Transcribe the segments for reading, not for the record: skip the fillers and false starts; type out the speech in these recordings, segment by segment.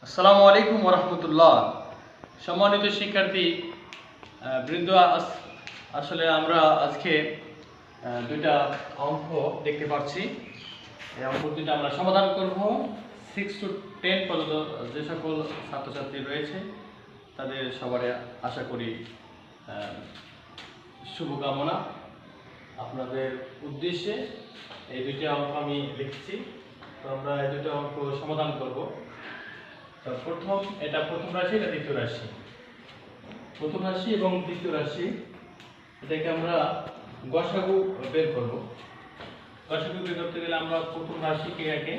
আসসালামু আলাইকুম ওরহমতুল্লাহ। সম্মানিত শিক্ষার্থী বৃন্দ, আসলে আমরা আজকে দুইটা অঙ্ক দেখতে পাচ্ছি। এই অঙ্ক দুইটা আমরা সমাধান করব। 6 to 10 পর্যন্ত যে সকল ছাত্রছাত্রী রয়েছে তাদের সবারই আশা করি শুভকামনা। আপনাদের উদ্দেশ্যে এই দুইটা অঙ্ক আমি লিখছি, তো আমরা এই দুইটা অঙ্ক সমাধান করব। প্রথম রাশি, এটা দ্বিতীয় রাশি। প্রথম রাশি এবং দ্বিতীয় রাশি, এটাকে আমরা গসাগু বের করব। গসাগু বের করতে গেলে আমরা প্রথম রাশিকে আগে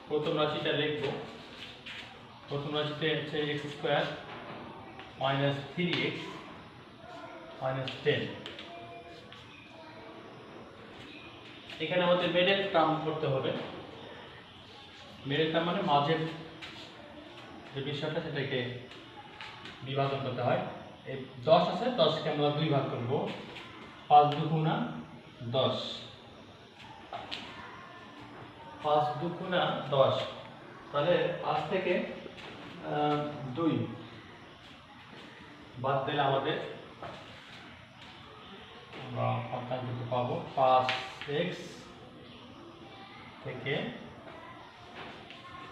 প্রথম রাশিটা লিখব। প্রথম রাশিতে হচ্ছে x² - 3x - 10। এখানে আমাদের মিডল টার্ম করতে হবে। মিডল টার্ম মানে মাঝের যে বিষয়টা সেটাকে বিভাজন করতে হয়। এই 10 আছে, 10কে আমরা 2 ভাগ করব। 5 × 2 = 10। 5 × 2 = 10। তাহলে 5 থেকে 2 বাদ দিলে আমাদের আমরা পার্থক্য পাবো 5x থেকে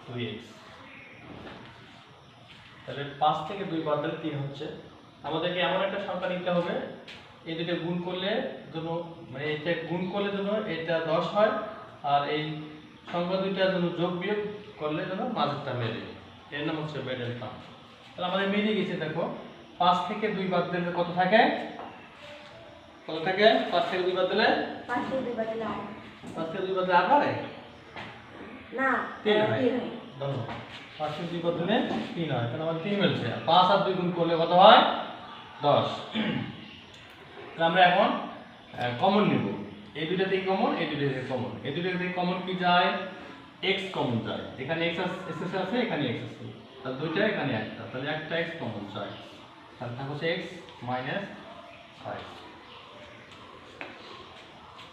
2x। তাহলে 5 থেকে 2 বাদ দিলে 3 হচ্ছে। আমাদেরকে এমন একটা সংখ্যা নিতে হবে, এই দুটো গুণ করলে জন্য মানে এটা গুণ করলে জন্য এটা 10 হয়, আর এই সংখ্যা দুইটার জন্য যোগ বিয়োগ করলে যেন মাঝেরটা মেলে। এর নাম হচ্ছে মিডল টার্ম। তাহলে আমাদের মিলে গেছে। দেখো 5 থেকে 2 বাদ দিলে কত থাকে? কত থাকে? 5 থেকে 2 বাদ দিলে 5 থেকে 2 বাদ দিলে 8। 5 থেকে 2 বাদ দিলে 8 হয় না, 3 হয়। ধন্যবাদ। 5 থেকে 2 বাদ দিলে 3 হয়। তাহলে আমাদের 3 মিলছে। 5 আর 2 গুণ করলে কত হয়? 10। তাহলে আমরা এখন কমন নিব। এই দুইটা থেকে কমন, এই দুইটা থেকে কমন। এই দুইটা থেকে কমন কি যায়? x কমন যায়। এখানে x আছে, এখানে x আছে। তাহলে দুইটা, এখানে একটা। তাহলে একটা x কমন যায়। তাহলে থাকবে x - 5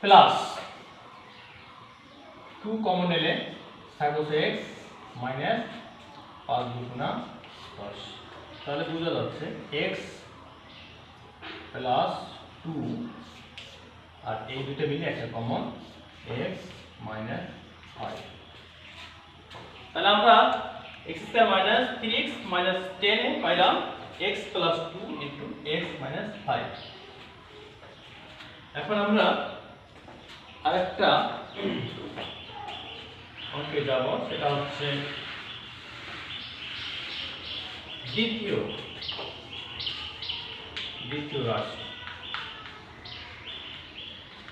প্লাস 2 কমন নিলে থাকবে x - 5 × 10। তাহলে বোঝা যাচ্ছে x প্লাস 2 আর এই দুটো মিলে একটা কমন x - 5। তাহলে আমরা x² - 3x - 10 এ পাইলাম x + 2 × x - 5। এখন আমরা আরেকটা অঙ্কে যাব, সেটা হচ্ছে দ্বিতীয় রাশি।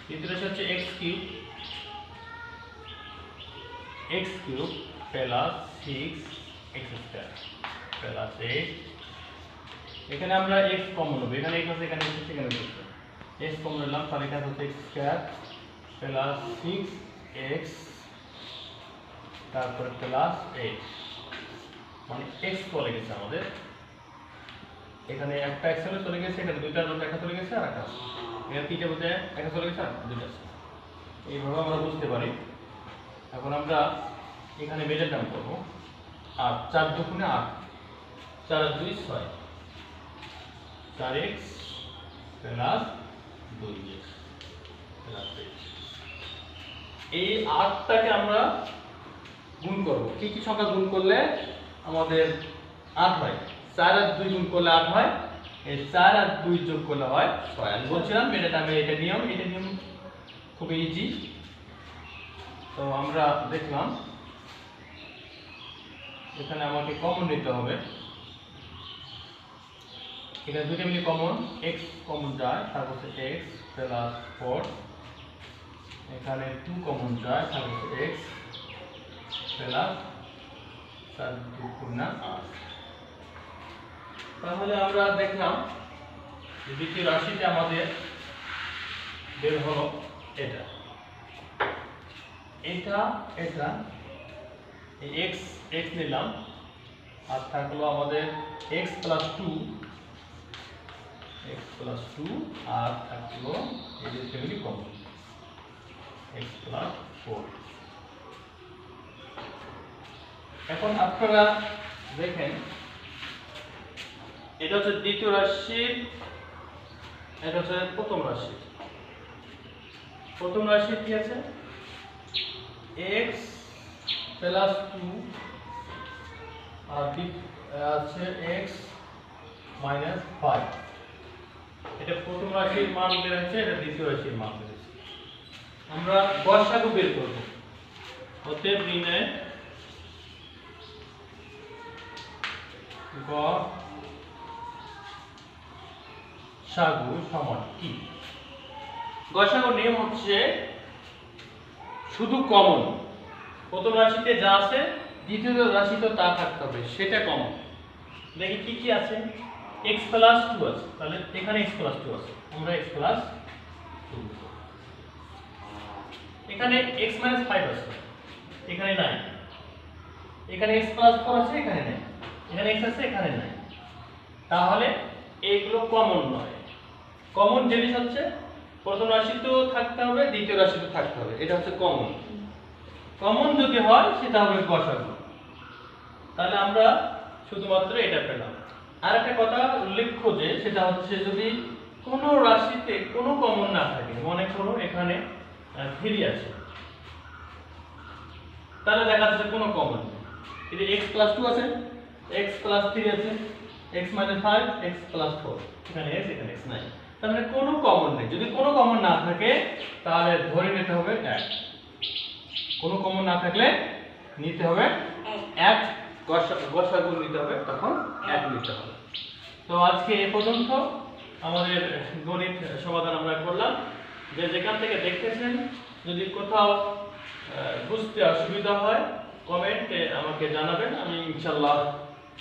দ্বিতীয় রাশি হচ্ছে x³ প্লাস 6x² প্লাস 8। এখানে আমরা x কমন হবে। এখানে x আছে, এখানে x আছে, এখানে x আছে। x কমন নিলাম, তাহলে এখানে হচ্ছে x² প্লাস 6x তারপরে প্লাস 8, মানে x চলে গেছে আমাদের। এখানে একটা x চলে গেছে, এখানে দুইটা একটা চলে গেছে, আর একটা আছে। এখানে তিনটা বলতে একটা চলে গেছে আর দুইটা আছে। এইভাবে আমরা বুঝতে পারি। এখন আমরা এখানে মিডল টার্ম করব। আর 4 × 2 = 8, 4 আর 2 = 6, 4x প্লাস 2x প্লাস 8। এই 8টাকে আমরা গুণ করব। কি কি সংখ্যা গুণ করলে আমাদের 8 হয়? 4 আর 2 গুণ করলে 8 হয়। এই 4 আর 2 যোগ করলে হয় 6। আমি বলছিলাম এটা নিয়ম খুব ইজি। তো আমরা দেখলাম এখানে আমাকে কমন নিতে হবে। এখানে দুইটা মিলে কমন, x কমন যায়, তারপর হচ্ছে x প্লাস 4। এখানে 2 কমন যায়, তারপর হচ্ছে x প্লাস 4 × 2 = 8। তাহলে আমরা দেখলাম যে দ্বিতীয় রাশিতে আমাদের বের হলো এটা এই x নিলাম, আর থাকলো আমাদের x + 2 আর থাকলো এই যে ফ্যামিলি কমন x + 4। এখন আপনারা দেখেন এটা হচ্ছে দ্বিতীয় রাশি, এটা হচ্ছে প্রথম রাশি। প্রথম রাশি কি আছে? x প্লাস 2 আর আছে x মাইনাস 5। এটা প্রথম রাশির মান বের হচ্ছে, এটা দ্বিতীয় রাশির মান বের হচ্ছে। আমরা গসাগু বের করব। অতএব নির্ণয় গসাগু সমান কি? গসাগুর নিয়ম হচ্ছে শুধু কমন, প্রথম রাশিতে যা আছে দ্বিতীয় রাশিতে তা থাকতে হবে, সেটা কমন। দেখি কি কি আছে। x প্লাস 2 আছে, তাহলে এখানে x প্লাস 2 আছে, আমরা x প্লাস 2। এখানে x মাইনাস 5 আছে, এখানে নাই। এখানে x প্লাস 4 আছে, এখানে নাই। এখানে x আছে, এখানে নাই। তাহলে এইগুলো কমন নয়। কমন জিনিস হচ্ছে প্রথম রাশিতেও থাকতে হবে, দ্বিতীয় রাশিতেও থাকতে হবে, এটা হচ্ছে কমন। কমন যদি হয় সেটা হবে গসাগু। তাহলে আমরা শুধুমাত্র এটা পেলাম। আর একটা কথা উল্লেখ্য যে সেটা হচ্ছে যদি কোনো রাশিতে কোনো কমন না থাকে, মনে করো এখানে 3 আছে, তাহলে দেখা যাচ্ছে কোনো কমন নেই। এই যে x প্লাস 2 আছে, x প্লাস 3 আছে, x মাইনাস 5, x প্লাস 4, এখানে x এখানে x নাই, তার মানে কোনো কমন নেই। যদি কোনো কমন না থাকে তাহলে ধরে নিতে হবে 1। কোনো কমন না থাকলে নিতে হবে 1, গসাগু নিতে হবে, তখন 1 নিতে হবে। তো আজকে এ পর্যন্ত আমাদের গণিত সমাধান আমরা করলাম। যে যেখান থেকে দেখতেছেন যদি কোথাও বুঝতে অসুবিধা হয় কমেন্টে আমাকে জানাবেন, আমি ইনশাআল্লাহ